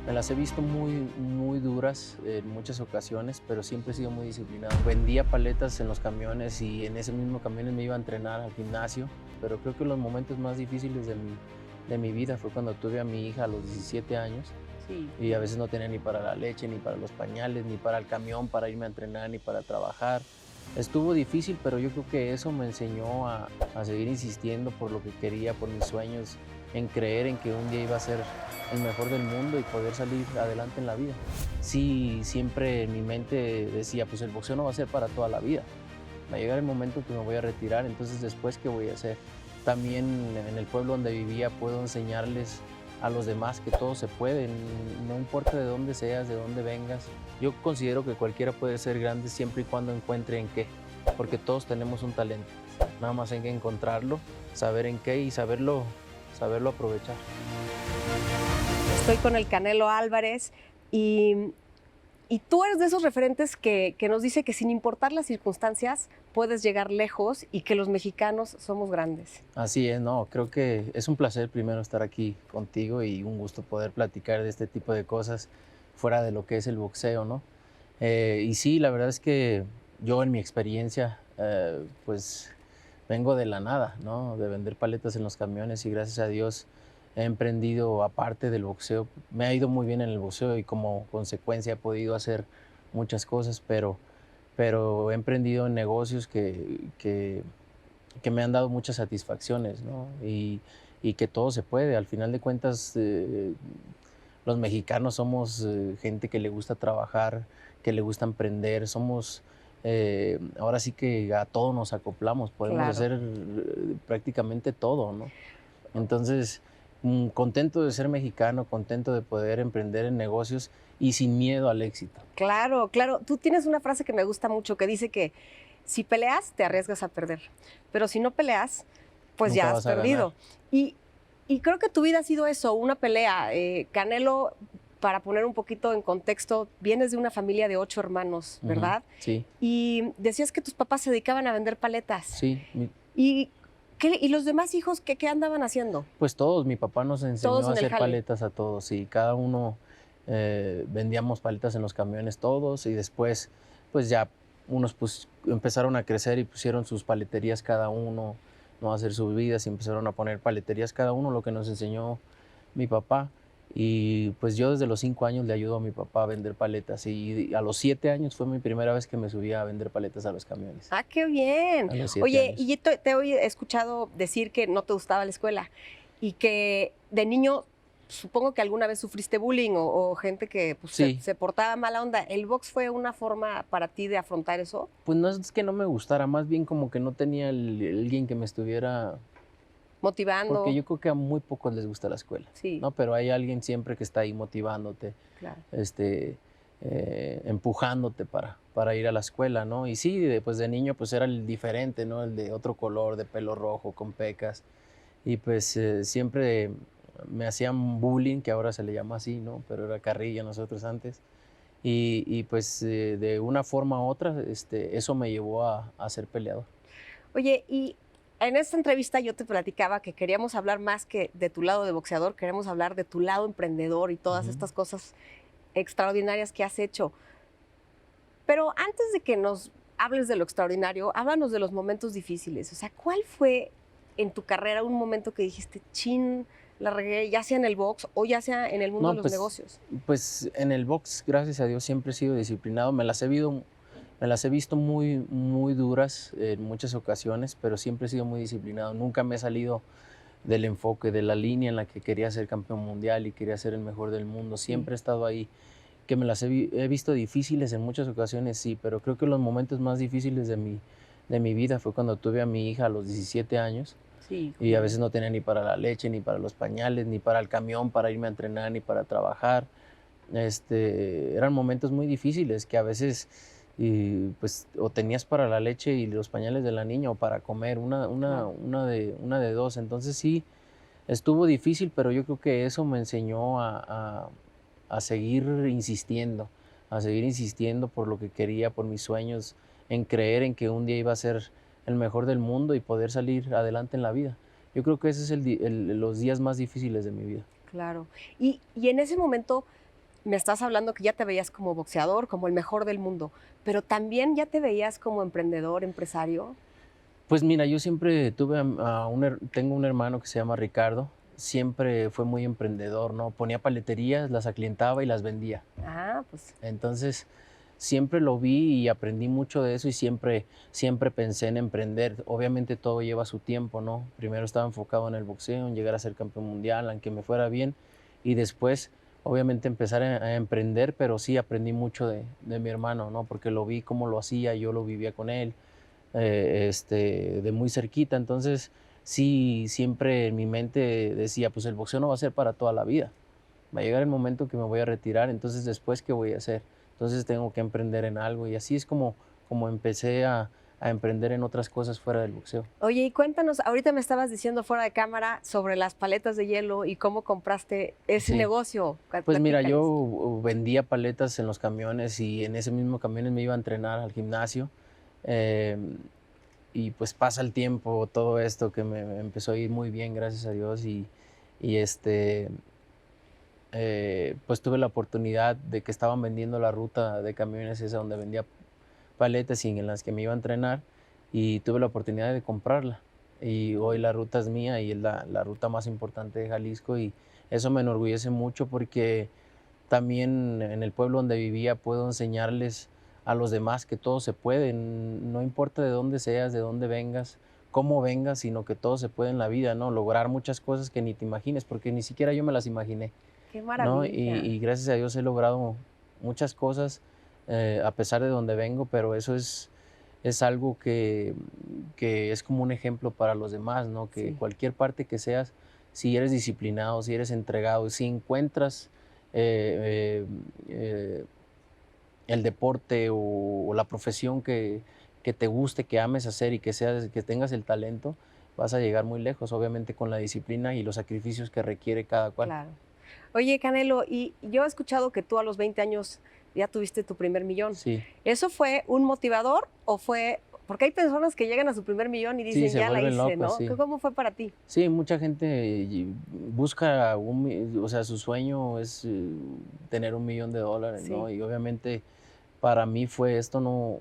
Me las he visto muy duras en muchas ocasiones, pero siempre he sido muy disciplinado. Vendía paletas en los camiones y en ese mismo camión me iba a entrenar al gimnasio, pero creo que los momentos más difíciles de mi vida fue cuando tuve a mi hija a los 17 años Sí. y a veces no tenía ni para la leche, ni para los pañales, ni para el camión, para irme a entrenar, ni para trabajar. Estuvo difícil, pero yo creo que eso me enseñó a seguir insistiendo por lo que quería, por mis sueños, en creer en que un día iba a ser el mejor del mundo y poder salir adelante en la vida. Sí, siempre en mi mente decía, pues el boxeo no va a ser para toda la vida. Va a llegar el momento que me voy a retirar, entonces después, ¿qué voy a hacer? También en el pueblo donde vivía puedo enseñarles a los demás que todo se puede, no importa de dónde seas, de dónde vengas. Yo considero que cualquiera puede ser grande siempre y cuando encuentre en qué, porque todos tenemos un talento. Nada más hay que encontrarlo, saber en qué y saberlo aprovechar. Estoy con el Canelo Álvarez y tú eres de esos referentes que nos dice que sin importar las circunstancias puedes llegar lejos y que los mexicanos somos grandes. Así es, no, creo que es un placer primero estar aquí contigo y un gusto poder platicar de este tipo de cosas fuera de lo que es el boxeo, ¿no? Y sí, la verdad es que yo en mi experiencia, pues vengo de la nada, ¿no? De vender paletas en los camiones y gracias a Dios he emprendido aparte del boxeo. Me ha ido muy bien en el boxeo y como consecuencia he podido hacer muchas cosas, pero he emprendido en negocios que me han dado muchas satisfacciones, ¿no? Y que todo se puede. Al final de cuentas, los mexicanos somos gente que le gusta trabajar, que le gusta emprender, somos, ahora sí que a todo nos acoplamos, podemos Claro. hacer prácticamente todo, ¿no? Entonces, contento de ser mexicano, contento de poder emprender en negocios y sin miedo al éxito. Claro, claro. Tú tienes una frase que me gusta mucho que dice que si peleas, te arriesgas a perder. Pero si no peleas, pues Nunca ya has vas a ganar. perdido. Y, y creo que tu vida ha sido eso, una pelea. Canelo, para poner un poquito en contexto, vienes de una familia de 8 hermanos, Ujú, ¿verdad? sí, Y decías que tus papás se dedicaban a vender paletas. sí. ¿Y, y los demás hijos qué andaban haciendo? Pues todos, mi papá nos Todos enseñó a en el hacer jale. paletas a todos y cada uno vendíamos paletas en los camiones todos y después pues ya unos pues empezaron a crecer y pusieron sus paleterías cada uno, no a hacer sus vidas y empezaron a poner paleterías cada uno, lo que nos enseñó mi papá. Y pues yo desde los 5 años le ayudo a mi papá a vender paletas y a los 7 años fue mi primera vez que me subí a vender paletas a los camiones, Ah, qué bien. a los 7 Oye, años. y he escuchado decir que no te gustaba la escuela y que de niño supongo que alguna vez sufriste bullying o gente que pues, Sí, se portaba mala onda. ¿El box fue una forma para ti de afrontar eso? pues no es que no me gustara, más bien como que no tenía alguien que me estuviera, porque Motivando. yo creo que a muy pocos les gusta la escuela, Sí, ¿no? Pero hay alguien siempre que está ahí motivándote, claro. empujándote para ir a la escuela, ¿no? Y sí, pues de niño pues era el diferente, ¿no? El de otro color, de pelo rojo, con pecas. Y pues siempre me hacían bullying, que ahora se le llama así, ¿no? Pero era carrilla nosotros antes. Y pues de una forma u otra, eso me llevó a ser peleador. Oye, y en esta entrevista yo te platicaba que queríamos hablar más que de tu lado de boxeador, queremos hablar de tu lado emprendedor y todas Ujú. estas cosas extraordinarias que has hecho. Pero antes de que nos hables de lo extraordinario, háblanos de los momentos difíciles. O sea, ¿cuál fue en tu carrera un momento que dijiste, chin, la regué, ya sea en el box o ya sea en el mundo de No, los negocios? pues en el box, gracias a Dios, siempre he sido disciplinado. Me las he visto muy duras en muchas ocasiones, pero siempre he sido muy disciplinado. Nunca me he salido del enfoque, de la línea en la que quería ser campeón mundial y quería ser el mejor del mundo. Sí, Siempre he estado ahí. Que me las he visto difíciles en muchas ocasiones, sí, pero creo que los momentos más difíciles de mi vida fue cuando tuve a mi hija a los 17 años sí, y cómo a no. veces no tenía ni para la leche, ni para los pañales, ni para el camión, para irme a entrenar, ni para trabajar. Eran momentos muy difíciles que a veces, pues, o tenías para la leche y los pañales de la niña o para comer, Claro. una de dos. Entonces sí, estuvo difícil, pero yo creo que eso me enseñó a seguir insistiendo por lo que quería, por mis sueños, en creer en que un día iba a ser el mejor del mundo y poder salir adelante en la vida. Yo creo que ese es los días más difíciles de mi vida. Claro. Y en ese momento, me estás hablando que ya te veías como boxeador, como el mejor del mundo, pero también ya te veías como emprendedor, empresario. Pues mira, yo siempre tuve tengo un hermano que se llama Ricardo, siempre fue muy emprendedor, ¿no? Ponía paleterías, las aclientaba y las vendía. Ah, pues Entonces, siempre lo vi y aprendí mucho de eso y siempre pensé en emprender. Obviamente todo lleva su tiempo, ¿no? Primero estaba enfocado en el boxeo, en llegar a ser campeón mundial, aunque me fuera bien, y después, obviamente, empezar a emprender, pero sí aprendí mucho de mi hermano, ¿no? Porque lo vi cómo lo hacía, yo lo vivía con él, de muy cerquita. Entonces, sí, siempre en mi mente decía, pues el boxeo no va a ser para toda la vida. Va a llegar el momento que me voy a retirar, entonces después, ¿qué voy a hacer? Entonces tengo que emprender en algo y así es como empecé a emprender en otras cosas fuera del boxeo. oye, y cuéntanos, ahorita me estabas diciendo fuera de cámara sobre las paletas de hielo y cómo compraste ese Sí, negocio. pues mira, Platícales. yo vendía paletas en los camiones y en ese mismo camión me iba a entrenar al gimnasio. em, y pues pasa el tiempo, todo esto que me empezó a ir muy bien, gracias a Dios, y pues tuve la oportunidad de que estaban vendiendo la ruta de camiones esa donde vendía paletas y en las que me iba a entrenar, y tuve la oportunidad de comprarla. Y hoy la ruta es mía y es la ruta más importante de Jalisco, y eso me enorgullece mucho porque también en el pueblo donde vivía puedo enseñarles a los demás que todo se puede, no importa de dónde seas, de dónde vengas, cómo vengas, sino que todo se puede en la vida, ¿no? Lograr muchas cosas que ni te imagines, porque ni siquiera yo me las imaginé, Qué ¿no? maravilla. Y gracias a Dios he logrado muchas cosas, a pesar de donde vengo, pero eso es algo que es como un ejemplo para los demás, ¿no? Que Sí, cualquier parte que seas, si eres disciplinado, si eres entregado, si encuentras eh, eh, el deporte o la profesión que te guste, que ames hacer y que tengas el talento, vas a llegar muy lejos, obviamente con la disciplina y los sacrificios que requiere cada cual. claro. Oye, Canelo, y yo he escuchado que tú a los 20 años ya tuviste tu primer millón. Sí, ¿Eso fue un motivador o fue, porque hay personas que llegan a su primer millón y sí, dicen, se ya la vuelven hice, locos, ¿no? sí. ¿Cómo fue para ti? Sí, mucha gente busca o sea, su sueño es tener $1 millón, ¿no? Sí, Y obviamente para mí fue esto, no,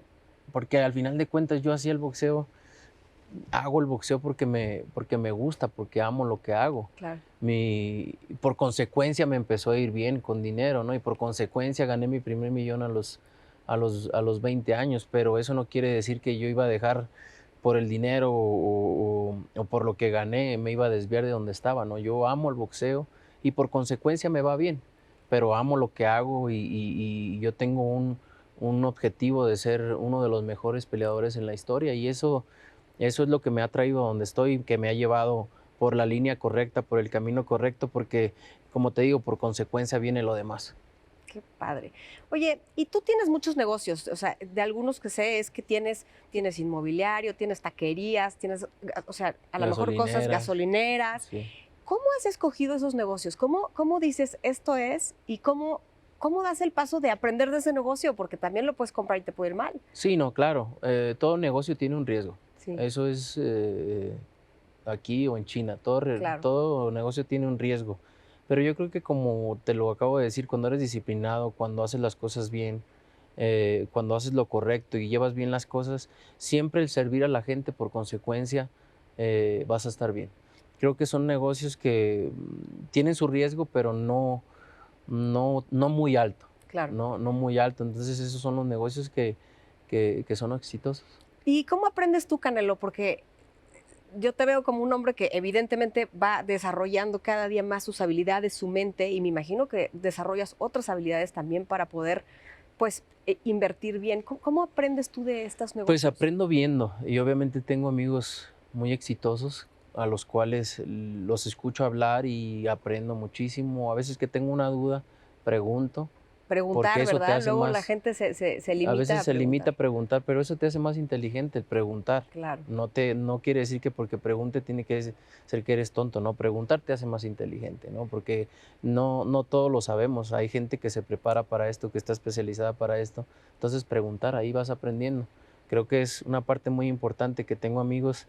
porque al final de cuentas yo hacía el boxeo, hago el boxeo porque me gusta, porque amo lo que hago. claro, Por consecuencia me empezó a ir bien con dinero, ¿no? Y por consecuencia gané mi primer millón a los 20 años, pero eso no quiere decir que yo iba a dejar por el dinero o por lo que gané, me iba a desviar de donde estaba, ¿no? Yo amo el boxeo y por consecuencia me va bien, pero amo lo que hago y yo tengo un objetivo de ser uno de los mejores peleadores en la historia, y eso es lo que me ha traído a donde estoy, que me ha llevado por la línea correcta, por el camino correcto, porque, como te digo, por consecuencia viene lo demás. qué padre. Oye, y tú tienes muchos negocios, o sea, de algunos que sé es que tienes inmobiliario, tienes taquerías, tienes, o sea, a lo mejor cosas Gasolineras, gasolineras. sí. ¿Cómo has escogido esos negocios? ¿Cómo dices esto es y cómo das el paso de aprender de ese negocio? Porque también lo puedes comprar y te puede ir mal. Sí, no, claro, todo negocio tiene un riesgo. Sí, Eso es aquí o en China, claro, todo negocio tiene un riesgo. Pero yo creo que como te lo acabo de decir, cuando eres disciplinado, cuando haces las cosas bien, cuando haces lo correcto y llevas bien las cosas, siempre el servir a la gente por consecuencia vas a estar bien. Creo que son negocios que tienen su riesgo, pero no muy alto, claro. no muy alto. Entonces esos son los negocios que son exitosos. ¿Y cómo aprendes tú, Canelo? Porque yo te veo como un hombre que evidentemente va desarrollando cada día más sus habilidades, su mente, y me imagino que desarrollas otras habilidades también para poder, pues, invertir bien. ¿Cómo aprendes tú de estos Pues negocios? aprendo viendo y obviamente tengo amigos muy exitosos a los cuales los escucho hablar y aprendo muchísimo. A veces que tengo una duda, pregunto, porque Preguntar, eso te ¿verdad? hace Luego la más, gente se a limita veces a se limita preguntar. a preguntar, pero eso te hace más inteligente el preguntar. Claro. No quiere decir que porque pregunte tiene que ser que eres tonto, no, preguntar te hace más inteligente, ¿no? Porque no todos lo sabemos, hay gente que se prepara para esto, que está especializada para esto, entonces preguntar, ahí vas aprendiendo. Creo que es una parte muy importante, que tengo amigos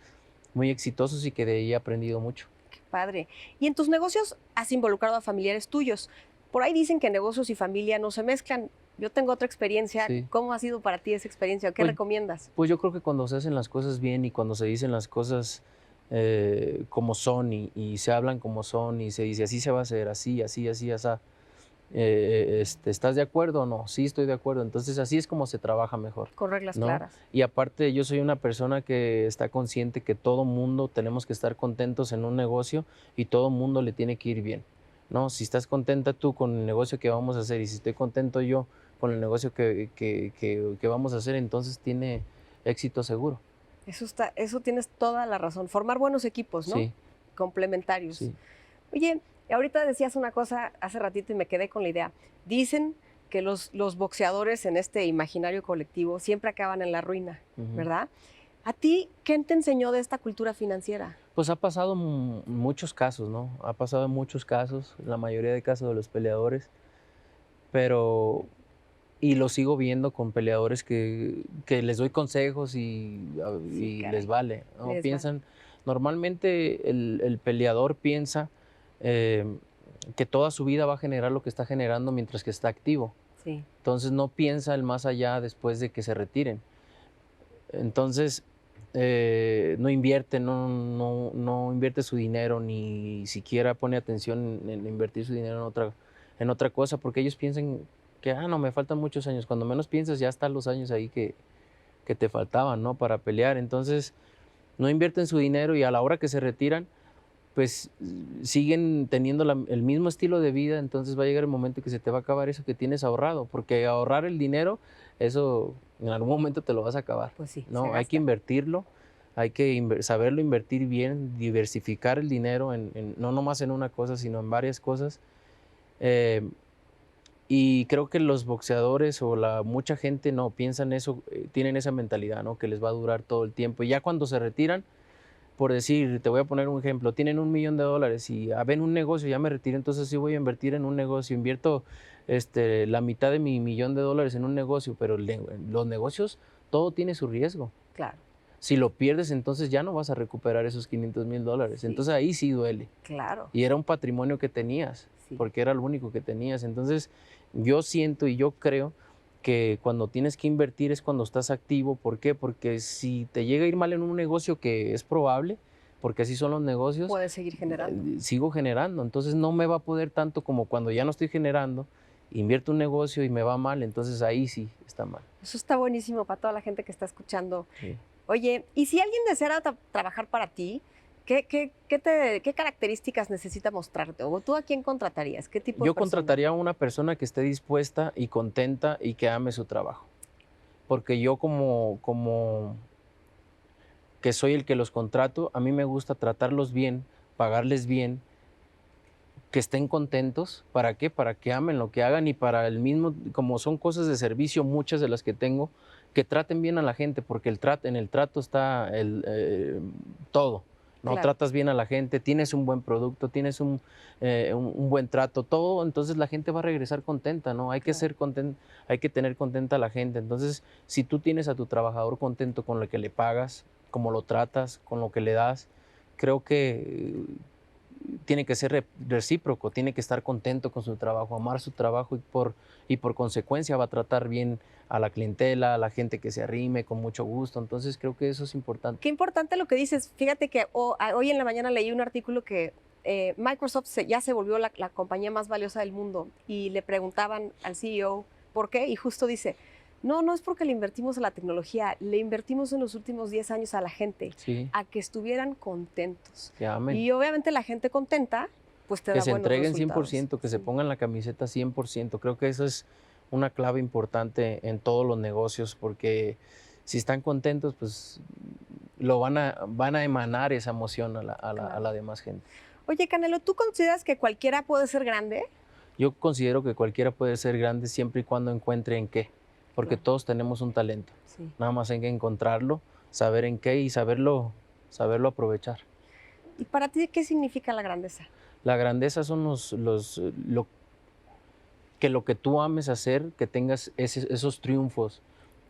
muy exitosos y que de ahí he aprendido mucho. Qué padre. Y en tus negocios has involucrado a familiares tuyos, Por ahí dicen que negocios y familia no se mezclan. Yo tengo otra experiencia. Sí. ¿Cómo ha sido para ti esa experiencia? ¿Qué Pues, recomiendas? pues yo creo que cuando se hacen las cosas bien y cuando se dicen las cosas como son y se hablan como son y se dice así se va a hacer, así, así, así, así. ¿Estás de acuerdo o no? Sí, estoy de acuerdo. Entonces así es como se trabaja mejor, Con reglas ¿no? claras. Y aparte yo soy una persona que está consciente que todo mundo tenemos que estar contentos en un negocio y todo mundo le tiene que ir bien, ¿no? Si estás contenta tú con el negocio que vamos a hacer y si estoy contento yo con el negocio que vamos a hacer, entonces tiene éxito seguro. Eso tienes toda la razón. Formar buenos equipos, ¿no? Sí, Complementarios. sí. Oye, ahorita decías una cosa hace ratito y me quedé con la idea. Dicen que los boxeadores en este imaginario colectivo siempre acaban en la ruina, Ujú. ¿verdad? ¿A ti qué te enseñó de esta cultura financiera? Pues ha pasado muchos casos, ¿no? Ha pasado en muchos casos, la mayoría de casos de los peleadores, pero y lo sigo viendo con peleadores que les doy consejos Sí, y les caray. vale, ¿no? Les vale. Piensan, normalmente el peleador piensa em, que toda su vida va a generar lo que está generando mientras que está activo. Sí, Entonces no piensa el más allá después de que se retiren. Entonces no invierte, no invierte su dinero, ni siquiera pone atención en invertir su dinero en otra cosa, porque ellos piensan que, no, me faltan muchos años. Cuando menos piensas, ya están los años ahí que te faltaban, ¿no? Para pelear. Entonces, no invierten su dinero y a la hora que se retiran, pues siguen teniendo el mismo estilo de vida. Entonces va a llegar el momento que se te va a acabar eso que tienes ahorrado, porque ahorrar el dinero, eso en algún momento te lo vas a acabar, pues sí, se ¿no? Hay que gasta. invertirlo, hay que saberlo invertir bien, diversificar el dinero, no nomás en una cosa, sino en varias cosas. Eh, y creo que los boxeadores o mucha gente no piensan eso, tienen esa mentalidad, ¿no? Que les va a durar todo el tiempo. Y ya cuando se retiran, por decir, te voy a poner un ejemplo, tienen $1,000,000 y ven un negocio, ya me retiré, entonces sí voy a invertir en un negocio, invierto la mitad de mi $1,000,000 en un negocio, pero los negocios, todo tiene su riesgo. Claro, Si lo pierdes, entonces ya no vas a recuperar esos $500,000. sí, Entonces ahí sí duele. claro, Y era un patrimonio que tenías, sí. porque era lo único que tenías. Entonces yo siento y yo creo que cuando tienes que invertir es cuando estás activo. ¿Por qué? Porque si te llega a ir mal en un negocio, que es probable, porque así son los negocios, Puedes seguir generando. sigo generando. Entonces no me va a poder tanto como cuando ya no estoy generando, invierto un negocio y me va mal, entonces ahí sí está mal. Eso está buenísimo para toda la gente que está escuchando. Sí. Oye, y si alguien deseara trabajar para ti, ¿qué características necesita mostrarte? ¿O tú a quién contratarías? ¿Qué tipo de Yo persona? contrataría a una persona que esté dispuesta y contenta y que ame su trabajo. Porque yo como que soy el que los contrato, a mí me gusta tratarlos bien, pagarles bien, que estén contentos. ¿Para qué? Para que amen lo que hagan y para el mismo, como son cosas de servicio, muchas de las que tengo, que traten bien a la gente, porque en el trato está todo. ¿No? Claro. Tratas bien a la gente, tienes un buen producto, tienes un buen trato, todo, entonces la gente va a regresar contenta, ¿no? Hay que Claro. hay que tener contenta a la gente. Entonces, si tú tienes a tu trabajador contento con lo que le pagas, como lo tratas, con lo que le das, creo que tiene que ser recíproco, tiene que estar contento con su trabajo, amar su trabajo y por consecuencia va a tratar bien a la clientela, a la gente que se arrime con mucho gusto. Entonces creo que eso es importante. Qué importante lo que dices. Fíjate que hoy en la mañana leí un artículo que Microsoft ya se volvió la compañía más valiosa del mundo y le preguntaban al CEO por qué y justo dice, no es porque le invertimos a la tecnología, le invertimos en los últimos 10 años a la gente, Sí, a que estuvieran contentos. que amen, Y obviamente la gente contenta, pues te que da se buenos entreguen resultados. 100%, que se Sí. pongan la camiseta 100%. Creo que eso es una clave importante en todos los negocios, porque si están contentos, pues van a emanar esa emoción a Claro. la demás gente. Oye, Canelo, ¿tú consideras que cualquiera puede ser grande? Yo considero que cualquiera puede ser grande siempre y cuando encuentre en qué, porque Claro. todos tenemos un talento. Sí. Nada más hay que encontrarlo, saber en qué y saberlo aprovechar. ¿Y para ti qué significa la grandeza? La grandeza son lo que tú ames hacer, que tengas esos triunfos,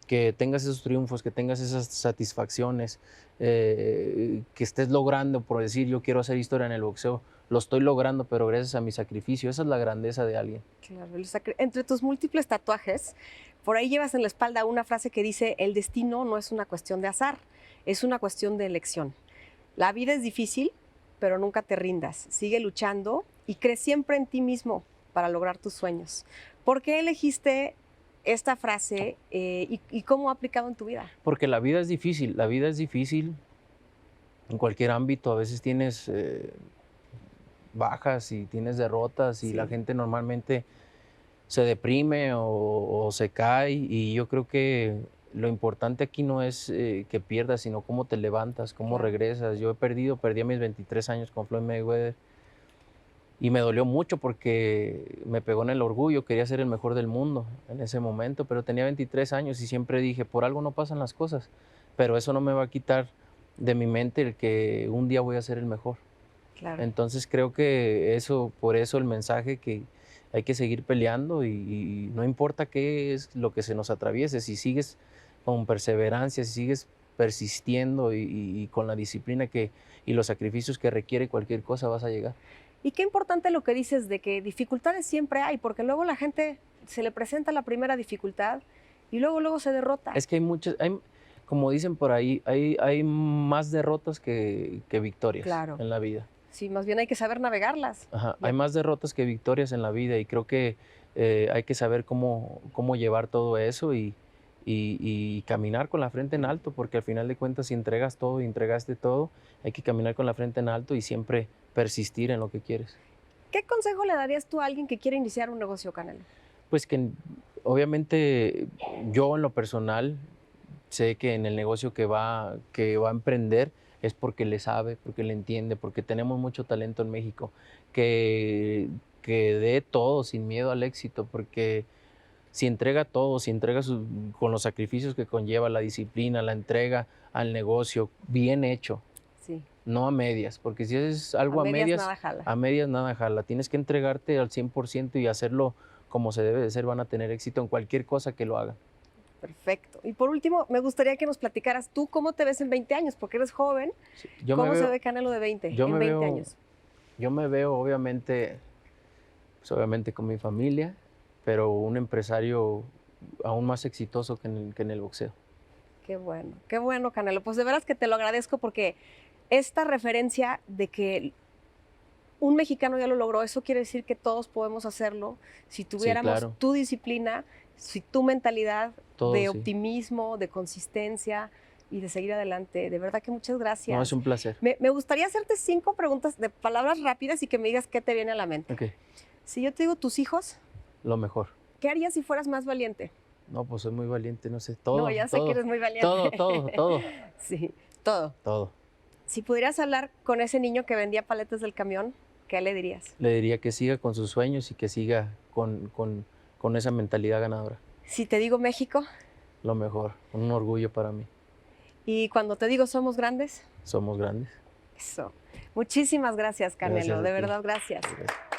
que tengas esos triunfos, que tengas esas satisfacciones, que estés logrando, por decir, yo quiero hacer historia en el boxeo, lo estoy logrando, pero gracias a mi sacrificio. Esa es la grandeza de alguien. Claro, entre tus múltiples tatuajes, por ahí llevas en la espalda una frase que dice, el destino no es una cuestión de azar, es una cuestión de elección. La vida es difícil, pero nunca te rindas. Sigue luchando y cree siempre en ti mismo para lograr tus sueños. ¿Por qué elegiste esta frase y cómo ha aplicado en tu vida? Porque la vida es difícil en cualquier ámbito. A veces tienes bajas y tienes derrotas y Sí. la gente normalmente se deprime o se cae, y yo creo que lo importante aquí no es que pierdas, sino cómo te levantas, cómo Claro. regresas. Yo perdí a mis 23 años con Floyd Mayweather y me dolió mucho porque me pegó en el orgullo. Quería ser el mejor del mundo en ese momento, pero tenía 23 años y siempre dije, por algo no pasan las cosas, pero eso no me va a quitar de mi mente el que un día voy a ser el mejor. Claro. Entonces creo que por eso el mensaje que hay que seguir peleando y no importa qué es lo que se nos atraviese, si sigues con perseverancia, si sigues persistiendo y con la disciplina y los sacrificios que requiere cualquier cosa, vas a llegar. Y qué importante lo que dices de que dificultades siempre hay, porque luego la gente se le presenta la primera dificultad y luego se derrota. Es que como dicen por ahí, hay más derrotas que victorias Claro. en la vida. Sí, más bien hay que saber navegarlas. Ajá, Ya. hay más derrotas que victorias en la vida, y creo que hay que saber cómo llevar todo eso y caminar con la frente en alto, porque al final de cuentas, si entregas todo y entregaste todo, hay que caminar con la frente en alto y siempre persistir en lo que quieres. ¿Qué consejo le darías tú a alguien que quiere iniciar un negocio, Canelo? Pues que obviamente yo en lo personal sé que en el negocio que va a emprender es porque le sabe, porque le entiende, porque tenemos mucho talento en México, que dé todo sin miedo al éxito, porque si entrega todo, si entrega con los sacrificios que conlleva, la disciplina, la entrega al negocio, bien hecho, Sí. no a medias, porque si es algo A medias nada jala. a medias nada jala. Tienes que entregarte al 100% y hacerlo como se debe de ser. Van a tener éxito en cualquier cosa que lo hagan. Perfecto. Y por último, me gustaría que nos platicaras tú cómo te ves en 20 años, porque eres joven. Sí, ¿Cómo se ve Canelo de 20 en 20 años? Yo me veo obviamente, pues obviamente con mi familia, pero un empresario aún más exitoso que en el boxeo. Qué bueno, Canelo. Pues de veras que te lo agradezco, porque esta referencia de que un mexicano ya lo logró, eso quiere decir que todos podemos hacerlo si tuviéramos claro. tu disciplina, si tu mentalidad Todo, de sí. optimismo, de consistencia y de seguir adelante. De verdad que muchas gracias. No, es un placer. Me gustaría hacerte 5 preguntas de palabras rápidas y que me digas qué te viene a la mente. Ok, Si yo te digo tus hijos, lo mejor. ¿qué harías si fueras más valiente? No, pues soy muy valiente, no sé, todo. No, ya sé todo, que eres muy valiente. todo. Sí, todo. Todo. Si pudieras hablar con ese niño que vendía paletas del camión, ¿qué le dirías? Le diría que siga con sus sueños y que siga con esa mentalidad ganadora. Si te digo México, Lo mejor, un orgullo para mí. y cuando te digo somos grandes, Somos grandes. eso. Muchísimas gracias, Canelo. Gracias a De ti. verdad, gracias. Gracias.